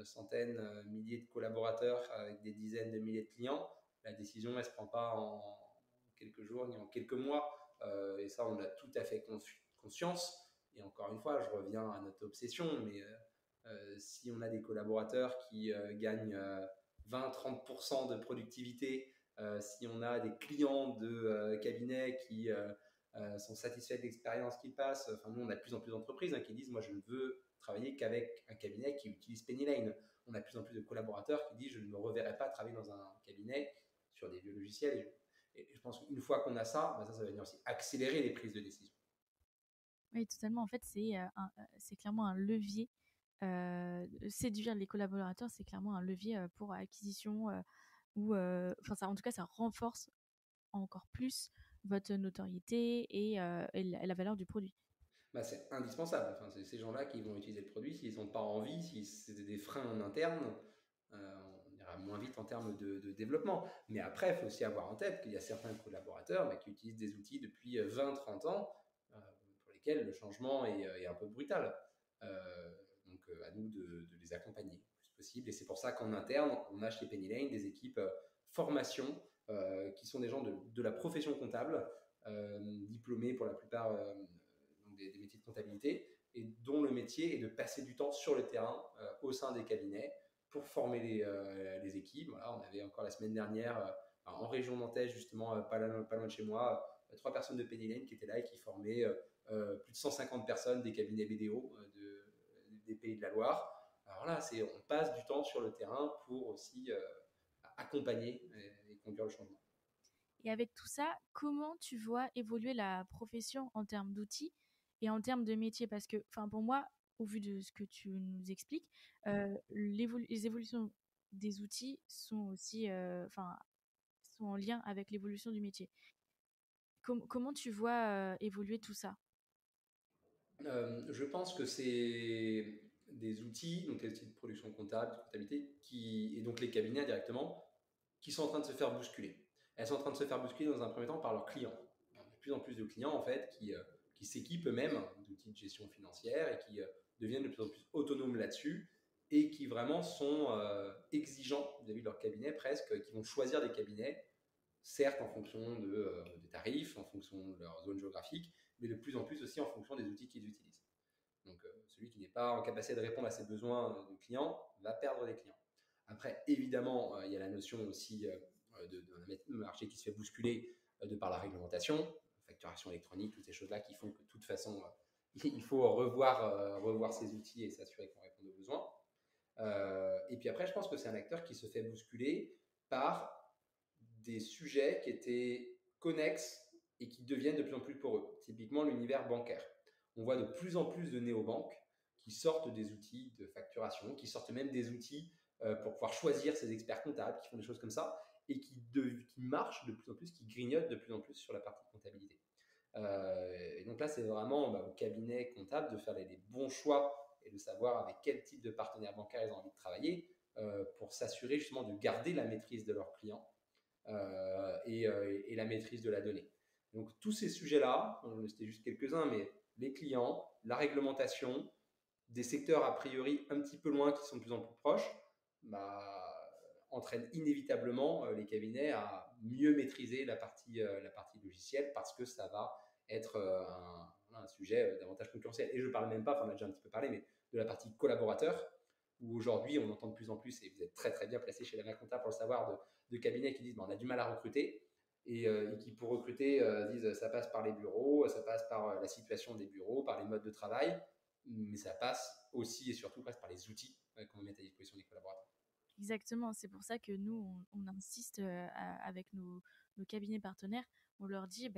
centaines, milliers de collaborateurs avec des dizaines de milliers de clients, la décision, elle ne se prend pas en quelques jours ni en quelques mois. Et ça, on a tout à fait conscience. Et encore une fois, je reviens à notre obsession, mais si on a des collaborateurs qui gagnent 20-30% de productivité, si on a des clients de cabinets qui sont satisfaits de l'expérience qu'ils passent, enfin, nous, on a de plus en plus d'entreprises qui disent, moi, je ne veux travailler qu'avec un cabinet qui utilise Penny Lane. On a de plus en plus de collaborateurs qui disent, je ne me reverrai pas travailler dans un cabinet sur des vieux logiciels. Et je pense qu'une fois qu'on a ça, ça va venir aussi accélérer les prises de décision. Oui, totalement. En fait, c'est clairement un levier. Séduire les collaborateurs, c'est clairement un levier pour acquisition en tout cas, ça renforce encore plus votre notoriété et la valeur du produit. C'est indispensable. Enfin, c'est ces gens-là qui vont utiliser le produit. S'ils n'ont pas envie, si c'est des freins en interne, on ira moins vite en termes de développement. Mais après, il faut aussi avoir en tête qu'il y a certains collaborateurs qui utilisent des outils depuis 20-30 ans, pour lesquels le changement est un peu brutal. Donc, à nous de les accompagner le plus possible. Et c'est pour ça qu'en interne, on a chez Penny Lane des équipes formation qui sont des gens de la profession comptable, diplômés pour la plupart des métiers de comptabilité, et dont le métier est de passer du temps sur le terrain au sein des cabinets pour former les équipes. Voilà, on avait encore la semaine dernière en région nantaise, justement, pas loin de chez moi, 3 personnes de Penny Lane qui étaient là et qui formaient plus de 150 personnes des cabinets BDO des Pays de la Loire. Alors là, on passe du temps sur le terrain pour aussi accompagner et conduire le changement. Et avec tout ça, comment tu vois évoluer la profession en termes d'outils et en termes de métier? Parce que, pour moi, au vu de ce que tu nous expliques, les évolutions des outils sont aussi, sont en lien avec l'évolution du métier. Comment tu vois évoluer tout ça? Je pense que c'est des outils, donc les outils de production comptable, de comptabilité, et donc les cabinets directement, qui sont en train de se faire bousculer. Elles sont en train de se faire bousculer dans un premier temps par leurs clients. Il y a de plus en plus de clients en fait qui s'équipent eux-mêmes d'outils de gestion financière et qui deviennent de plus en plus autonomes là-dessus et qui vraiment sont exigeants vis-à-vis de leur cabinet presque, qui vont choisir des cabinets, certes en fonction des tarifs, en fonction de leur zone géographique, mais de plus en plus aussi en fonction des outils qu'ils utilisent. Donc celui qui n'est pas en capacité de répondre à ses besoins de clients va perdre des clients. Après, évidemment, il y a la notion aussi d'un marché qui se fait bousculer de par la réglementation, facturation électronique, toutes ces choses-là qui font que de toute façon, il faut revoir ces outils et s'assurer qu'on répond aux besoins. Et puis après, je pense que c'est un acteur qui se fait bousculer par des sujets qui étaient connexes et qui deviennent de plus en plus poreux. Typiquement, l'univers bancaire. On voit de plus en plus de néobanques qui sortent des outils de facturation, qui sortent même des outils pour pouvoir choisir ses experts comptables, qui font des choses comme ça, et qui marchent de plus en plus, qui grignotent de plus en plus sur la partie comptabilité. Et donc là, c'est vraiment au cabinet comptable de faire les bons choix et de savoir avec quel type de partenaire bancaire ils ont envie de travailler pour s'assurer justement de garder la maîtrise de leurs clients et la maîtrise de la donnée. Donc tous ces sujets-là, c'était juste quelques-uns, mais les clients, la réglementation, des secteurs a priori un petit peu loin qui sont de plus en plus proches, entraînent inévitablement les cabinets à mieux maîtriser la partie logicielle parce que ça va être un sujet davantage concurrentiel. Et je ne parle même pas, on a déjà un petit peu parlé, mais de la partie collaborateur, où aujourd'hui on entend de plus en plus, et vous êtes très très bien placé chez la Merconta pour le savoir, de cabinets qui disent on a du mal à recruter et qui pour recruter disent ça passe par les bureaux, ça passe par la situation des bureaux, par les modes de travail, mais ça passe aussi et surtout par les outils qu'on met à disposition des collaborateurs. Exactement, c'est pour ça que nous, on insiste avec nos cabinets partenaires, on leur dit,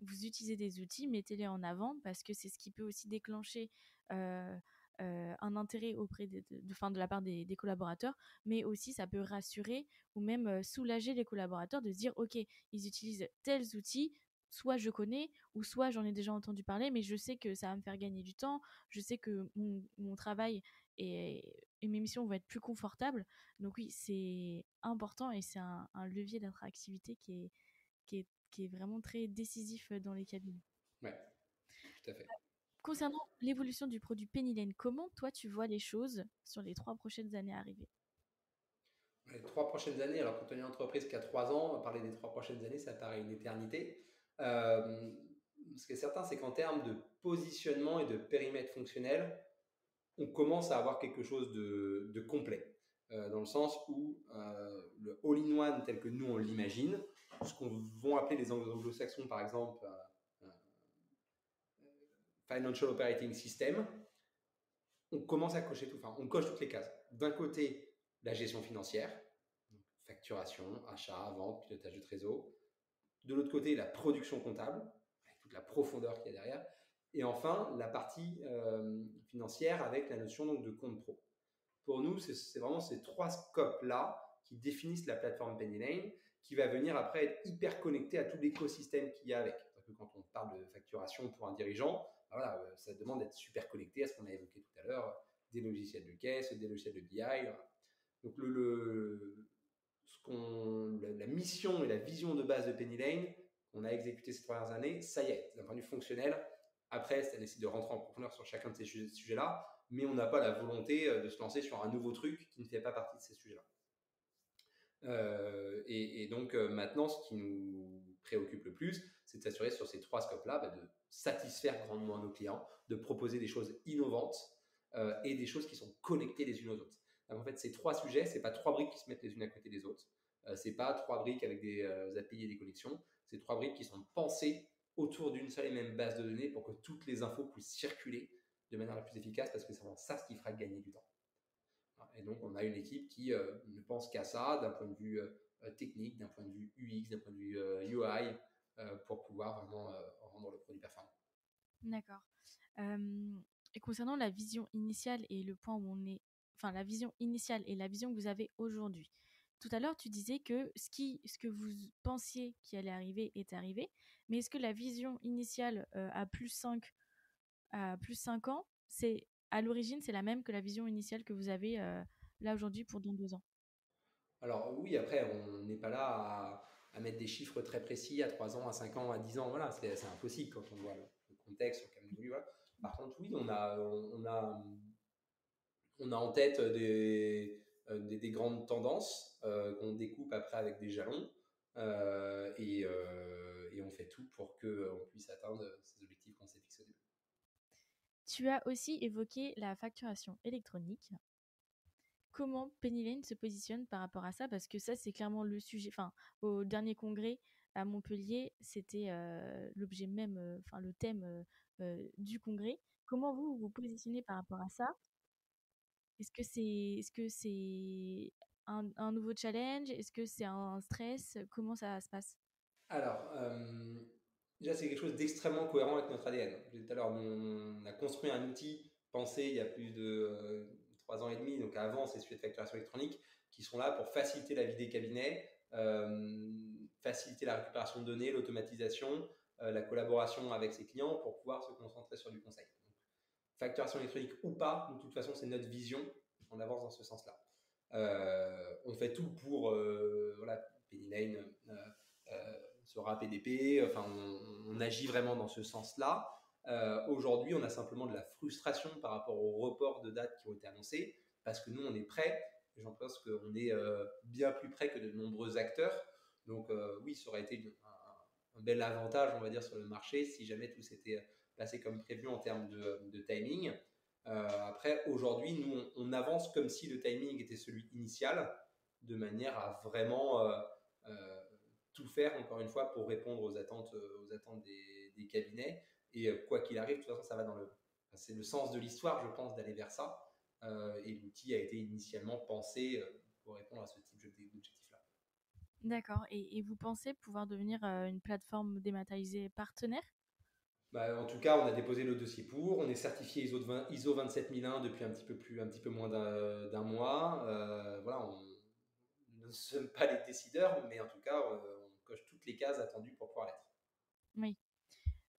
vous utilisez des outils, mettez-les en avant parce que c'est ce qui peut aussi déclencher un intérêt auprès de la part des collaborateurs, mais aussi ça peut rassurer ou même soulager les collaborateurs de se dire, ok, ils utilisent tels outils, soit je connais, ou soit j'en ai déjà entendu parler, mais je sais que ça va me faire gagner du temps, je sais que mon travail et mes missions vont être plus confortables. Donc oui, c'est important et c'est un levier d'attractivité qui est vraiment très décisif dans les cabinets. Ouais, tout à fait. Concernant l'évolution du produit Penny Lane, comment toi tu vois les choses sur les 3 prochaines années à arriver? Les 3 prochaines années, alors quand on est une entreprise qui a 3 ans, parler des 3 prochaines années, ça paraît une éternité. Euh, Ce qui est certain, c'est qu'en termes de positionnement et de périmètre fonctionnel, on commence à avoir quelque chose de complet. Dans le sens où le all-in-one tel que nous on l'imagine, ce qu'on vont appeler les anglo-saxons par exemple Financial Operating System, on commence à cocher tout, enfin on coche toutes les cases. D'un côté, la gestion financière, facturation, achat, vente, pilotage de trésor. De l'autre côté, la production comptable, avec toute la profondeur qu'il y a derrière. Et enfin, la partie financière avec la notion donc, de compte pro. Pour nous, c'est vraiment ces 3 scopes-là qui définissent la plateforme Penny Lane, qui va venir après être hyper connecté à tout l'écosystème qu'il y a avec. Parce que quand on parle de facturation pour un dirigeant, voilà, ça demande d'être super connecté à ce qu'on a évoqué tout à l'heure, des logiciels de caisse, des logiciels de BI. Voilà. Donc la mission et la vision de base de Penny Lane qu'on a exécuté ces 3 dernières années, ça y est, d'un point de vue fonctionnel. Après, ça nécessite de rentrer en profondeur sur chacun de ces sujets-là, mais on n'a pas la volonté de se lancer sur un nouveau truc qui ne fait pas partie de ces sujets-là. Et donc maintenant, ce qui nous préoccupe le plus, c'est de s'assurer sur ces 3 scopes-là de satisfaire grandement nos clients, de proposer des choses innovantes et des choses qui sont connectées les unes aux autres. Donc, en fait, ces 3 sujets, c'est pas 3 briques qui se mettent les unes à côté des autres. C'est pas 3 briques avec des API et des connexions. C'est 3 briques qui sont pensées autour d'une seule et même base de données pour que toutes les infos puissent circuler de manière la plus efficace, parce que c'est vraiment ça ce qui fera gagner du temps. Et donc, on a une équipe qui ne pense qu'à ça d'un point de vue technique, d'un point de vue UX, d'un point de vue UI, pour pouvoir vraiment rendre le produit performant. D'accord. Et concernant la vision initiale et le point où on est, enfin la vision initiale et la vision que vous avez aujourd'hui. Tout à l'heure, tu disais que ce que vous pensiez qui allait arriver est arrivé, mais est-ce que la vision initiale à plus 5 ans, c'est à l'origine, c'est la même que la vision initiale que vous avez là aujourd'hui pour dans 2 ans? Alors oui, après, on n'est pas là à mettre des chiffres très précis à 3 ans, à 5 ans, à 10 ans. Voilà, c'est impossible quand on voit le contexte sur lequel on évolue. Voilà. Par contre, oui, on a en tête des grandes tendances qu'on découpe après avec des jalons et on fait tout pour qu'on puisse atteindre ces objectifs qu'on s'est fixés au début. Tu as aussi évoqué la facturation électronique. Comment Penny Lane se positionne par rapport à ça? Parce que ça, c'est clairement le sujet. Enfin, au dernier congrès à Montpellier, c'était l'objet même, enfin le thème du congrès. Comment vous vous positionnez par rapport à ça? Est-ce que c'est un nouveau challenge? Est-ce que c'est un stress? Comment ça se passe? Alors, déjà, c'est quelque chose d'extrêmement cohérent avec notre ADN. Je disais tout à l'heure, on a construit un outil pensé il y a plus de 3 ans et demi, donc avant ces sujets de facturation électronique, qui sont là pour faciliter la vie des cabinets, faciliter la récupération de données, l'automatisation, la collaboration avec ses clients pour pouvoir se concentrer sur du conseil. Donc, facturation électronique ou pas, de toute façon, c'est notre vision. On avance dans ce sens-là. On fait tout pour voilà, Penny Lane sera PDP. Enfin, on agit vraiment dans ce sens-là. Aujourd'hui, on a simplement de la frustration par rapport aux reports de dates qui ont été annoncés, parce que nous, on est prêts. Et j'en pense qu'on est bien plus près que de nombreux acteurs. Donc oui, ça aurait été un bel avantage, on va dire, sur le marché si jamais tout s'était passé comme prévu en termes de timing. Après, aujourd'hui, nous, on avance comme si le timing était celui initial, de manière à vraiment tout faire, encore une fois, pour répondre aux attentes des cabinets. Et quoi qu'il arrive, de toute façon, ça va c'est le sens de l'histoire, je pense, d'aller vers ça. Et l'outil a été initialement pensé pour répondre à ce type d'objectif-là. D'accord. Et vous pensez pouvoir devenir une plateforme dématérialisée partenaire? En tout cas, on a déposé le dossier pour. On est certifié ISO 27001 depuis un petit peu moins d'un mois. Voilà, nous ne sommes pas les décideurs, mais en tout cas, on coche toutes les cases attendues pour pouvoir l'être. Oui.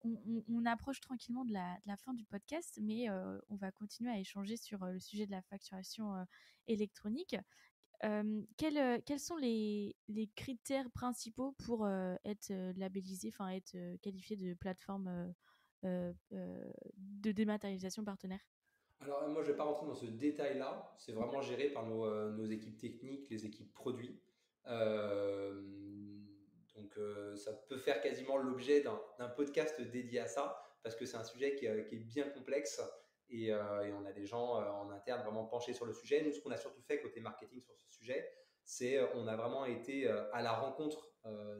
On approche tranquillement de la fin du podcast, mais on va continuer à échanger sur le sujet de la facturation électronique. Quels sont les critères principaux pour être labellisé, enfin être qualifié de plateforme de dématérialisation partenaire? Alors, moi, je ne vais pas rentrer dans ce détail-là. C'est vraiment géré par nos équipes techniques, les équipes produits. Euh, ça peut faire quasiment l'objet d'un podcast dédié à ça, parce que c'est un sujet qui est bien complexe et on a des gens en interne vraiment penchés sur le sujet. Nous, ce qu'on a surtout fait côté marketing sur ce sujet, c'est on a vraiment été à la rencontre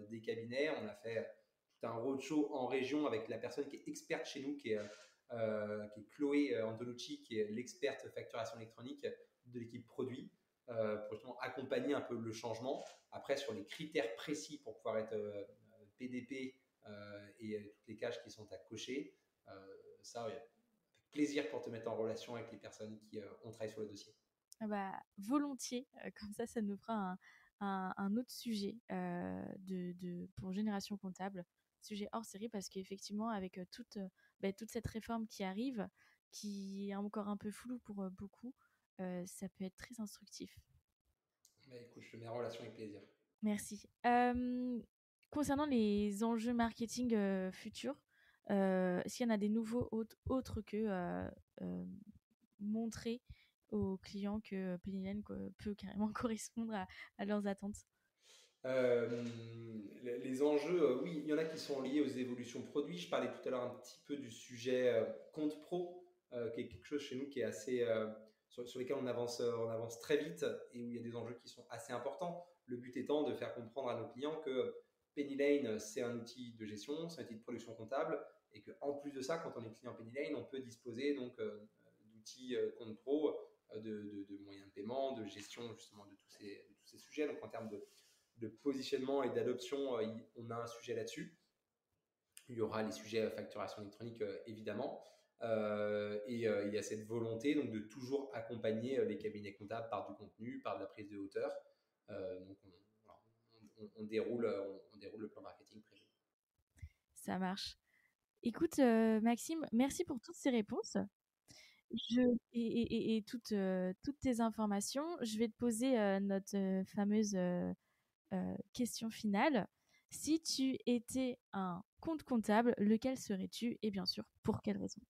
des cabinets. On a fait tout un roadshow en région avec la personne qui est experte chez nous, qui est Chloé Antonucci, qui est l'experte facturation électronique de l'équipe produit, pour justement accompagner un peu le changement. Après, sur les critères précis pour pouvoir être PDP et toutes les cases qui sont à cocher, ça, ouais, avec plaisir pour te mettre en relation avec les personnes qui ont travaillé sur le dossier. Ah bah, volontiers, comme ça nous fera un autre sujet pour Génération Comptable, sujet hors série, parce qu'effectivement, avec toute cette réforme qui arrive, qui est encore un peu floue pour beaucoup, ça peut être très instructif. Bah, écoute, je te mets en relation avec plaisir. Merci. Concernant les enjeux marketing futurs, s'il y en a des nouveaux autres que montrer aux clients que Penny Lane peut carrément correspondre à leurs attentes? Les enjeux, oui, il y en a qui sont liés aux évolutions produits. Je parlais tout à l'heure un petit peu du sujet compte pro, qui est quelque chose chez nous qui est assez, sur lequel on avance très vite et où il y a des enjeux qui sont assez importants. Le but étant de faire comprendre à nos clients que Penny Lane, c'est un outil de gestion, c'est un outil de production comptable, et qu'en plus de ça, quand on est client Penny Lane, on peut disposer donc d'outils compte pro, de moyens de paiement, de gestion justement de tous ces sujets. Donc en termes de positionnement et d'adoption, on a un sujet là-dessus. Il y aura les sujets facturation électronique, évidemment. Il y a cette volonté donc, de toujours accompagner les cabinets comptables par du contenu, par de la prise de hauteur. Donc, on déroule le plan marketing prévu. Ça marche. Écoute, Maxime, merci pour toutes ces réponses. Et toutes tes informations. Je vais te poser notre fameuse question finale. Si tu étais un compte comptable, lequel serais-tu et bien sûr, pour quelle raison?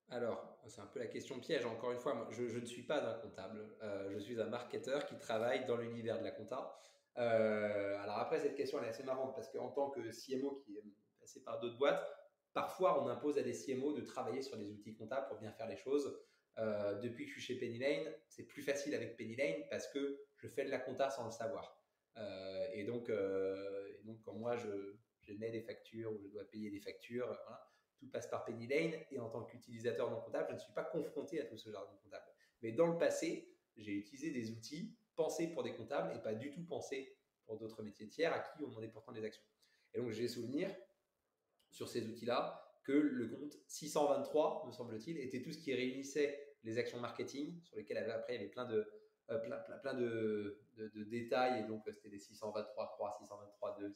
Alors, c'est un peu la question piège. Encore une fois, moi, je ne suis pas un comptable. Je suis un marketeur qui travaille dans l'univers de la compta. Alors après, cette question elle est assez marrante parce qu'en tant que CMO qui est passé par d'autres boîtes, parfois on impose à des CMO de travailler sur des outils comptables pour bien faire les choses. Depuis que je suis chez Penny Lane, c'est plus facile avec Penny Lane parce que je fais de la compta sans le savoir. Et donc, quand moi je mets des factures ou je dois payer des factures, voilà, tout passe par Penny Lane. Et en tant qu'utilisateur non comptable, je ne suis pas confronté à tout ce genre de comptable. Mais dans le passé, j'ai utilisé des outils pensés pour des comptables et pas du tout pensés pour d'autres métiers tiers à qui on demandait pourtant des actions. Et donc j'ai souvenir sur ces outils-là que le compte 623, me semble-t-il, était tout ce qui réunissait les actions marketing, sur lesquelles après il y avait plein de détails, et donc c'était des 623.3, 623.2,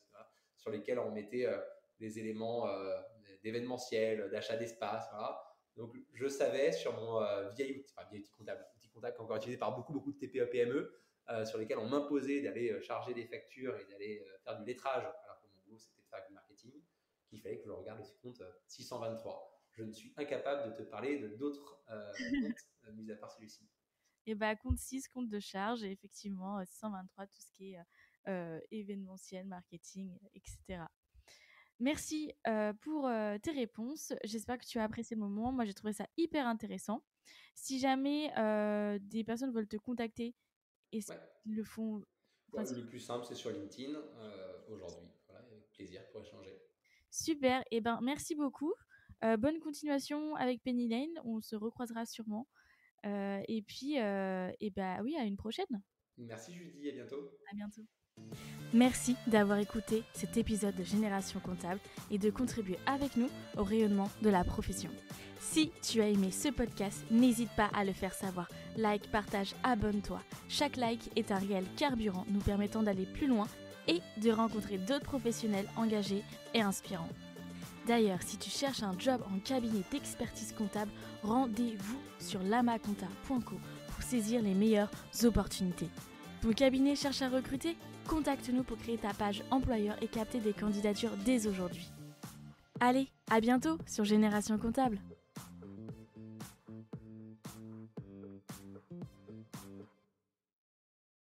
sur lesquels on mettait les éléments d'événementiel, d'achat d'espace, voilà. Donc je savais sur mon vieil outil comptable encore utilisé par beaucoup de TPE-PME, sur lesquels on m'imposait d'aller charger des factures et d'aller faire du lettrage, alors que mon boulot c'était de faire du marketing, qu'il fallait que je regarde ce compte 623. Je ne suis incapable de te parler de d'autres comptes mis à part celui-ci. Et bah, compte 6, compte de charge, et effectivement, 623, tout ce qui est événementiel, marketing, etc. Merci pour tes réponses. J'espère que tu as apprécié le moment. Moi, j'ai trouvé ça hyper intéressant. Si jamais des personnes veulent te contacter, est-ce qu'ils le font Le plus simple, c'est sur LinkedIn aujourd'hui. Voilà, avec plaisir pour échanger. Super. Et ben, merci beaucoup. Bonne continuation avec Penny Lane. On se recroisera sûrement. Et puis, oui, à une prochaine. Merci Judy, à bientôt. À bientôt. Merci d'avoir écouté cet épisode de Génération Comptable et de contribuer avec nous au rayonnement de la profession. Si tu as aimé ce podcast, n'hésite pas à le faire savoir. Like, partage, abonne-toi. Chaque like est un réel carburant nous permettant d'aller plus loin et de rencontrer d'autres professionnels engagés et inspirants. D'ailleurs, si tu cherches un job en cabinet d'expertise comptable, rendez-vous sur lamaconta.co pour saisir les meilleures opportunités. Ton cabinet cherche à recruter ? Contacte-nous pour créer ta page employeur et capter des candidatures dès aujourd'hui. Allez, À bientôt sur Génération Comptable.